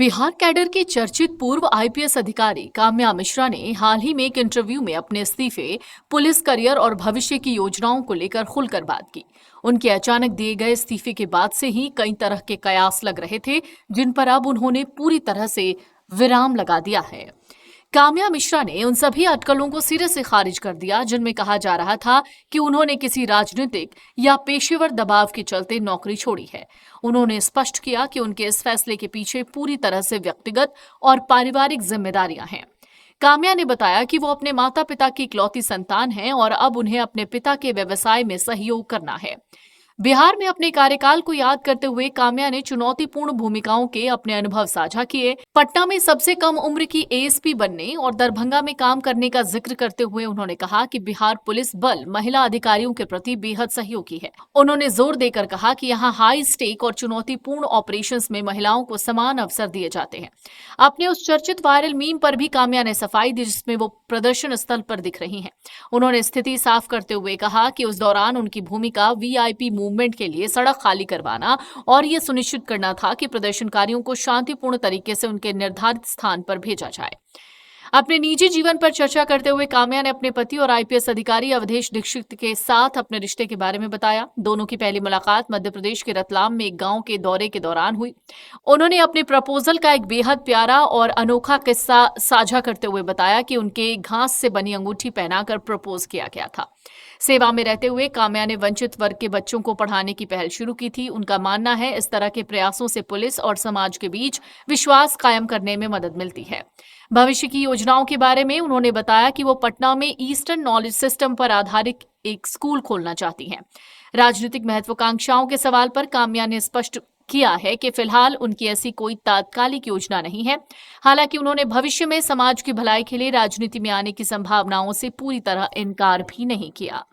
Bihar cadre के चर्चित पूर्व आईपीएस अधिकारी काम्या मिश्रा ने हाल ही में एक इंटरव्यू में अपने इस्तीफे, पुलिस करियर और भविष्य की योजनाओं को लेकर खुलकर बात की। उनके अचानक दिए गए इस्तीफे के बाद से ही कई तरह के कयास लग रहे थे, जिन पर अब उन्होंने पूरी तरह से विराम लगा दिया है। काम्या मिश्रा ने उन सभी अटकलों को सिरे से खारिज कर दिया जिनमें कहा जा रहा था कि उन्होंने किसी राजनीतिक या पेशेवर दबाव के चलते नौकरी छोड़ी है। उन्होंने स्पष्ट किया कि उनके इस फैसले के पीछे पूरी तरह से व्यक्तिगत और पारिवारिक जिम्मेदारियां हैं। काम्या ने बताया कि वो अपने माता पिता की इकलौती संतान हैं और अब उन्हें अपने पिता के व्यवसाय में सहयोग करना है। बिहार में अपने कार्यकाल को याद करते हुए काम्या ने चुनौतीपूर्ण भूमिकाओं के अपने अनुभव साझा किए। पटना में सबसे कम उम्र की एएसपी बनने और दरभंगा में काम करने का जिक्र करते हुए उन्होंने कहा कि बिहार पुलिस बल महिला अधिकारियों के प्रति बेहद सहयोगी है। उन्होंने जोर देकर कहा कि यहाँ हाई स्टेक और चुनौतीपूर्ण ऑपरेशंस में महिलाओं को समान अवसर दिए जाते हैं। अपने उस चर्चित वायरल मीम पर भी काम्या ने सफाई दी जिसमें वो प्रदर्शन स्थल पर दिख रही हैं। उन्होंने स्थिति साफ करते हुए कहा कि उस दौरान उनकी भूमिका वीआईपी मूवमेंट के लिए सड़क खाली करवाना और यह सुनिश्चित करना था कि प्रदर्शनकारियों को शांतिपूर्ण तरीके से उनके निर्धारित स्थान पर भेजा जाए। अपने निजी जीवन पर चर्चा करते हुए काम्या ने अपने पति और आईपीएस अधिकारी अवधेश दीक्षित के साथ अपने रिश्ते के बारे में बताया। दोनों की पहली मुलाकात मध्य प्रदेश के रतलाम में एक गांव के दौरे के दौरान हुई। उन्होंने अपने प्रपोजल का एक बेहद प्यारा और अनोखा किस्सा साझा करते हुए बताया कि उनके घास से बनी अंगूठी पहनाकर प्रपोज किया गया था। सेवा में रहते हुए काम्या ने वंचित वर्ग के बच्चों को पढ़ाने की पहल शुरू की थी। उनका मानना है इस तरह के प्रयासों से पुलिस और समाज के बीच विश्वास कायम करने में मदद मिलती है। भविष्य की योजनाओं के बारे में उन्होंने बताया कि वो पटना में ईस्टर्न नॉलेज सिस्टम पर आधारित एक स्कूल खोलना चाहती हैं। राजनीतिक महत्वाकांक्षाओं के सवाल पर काम्या ने स्पष्ट किया है कि फिलहाल उनकी ऐसी कोई तात्कालिक योजना नहीं है। हालांकि उन्होंने भविष्य में समाज की भलाई के लिए राजनीति में आने की संभावनाओं से पूरी तरह इनकार भी नहीं किया।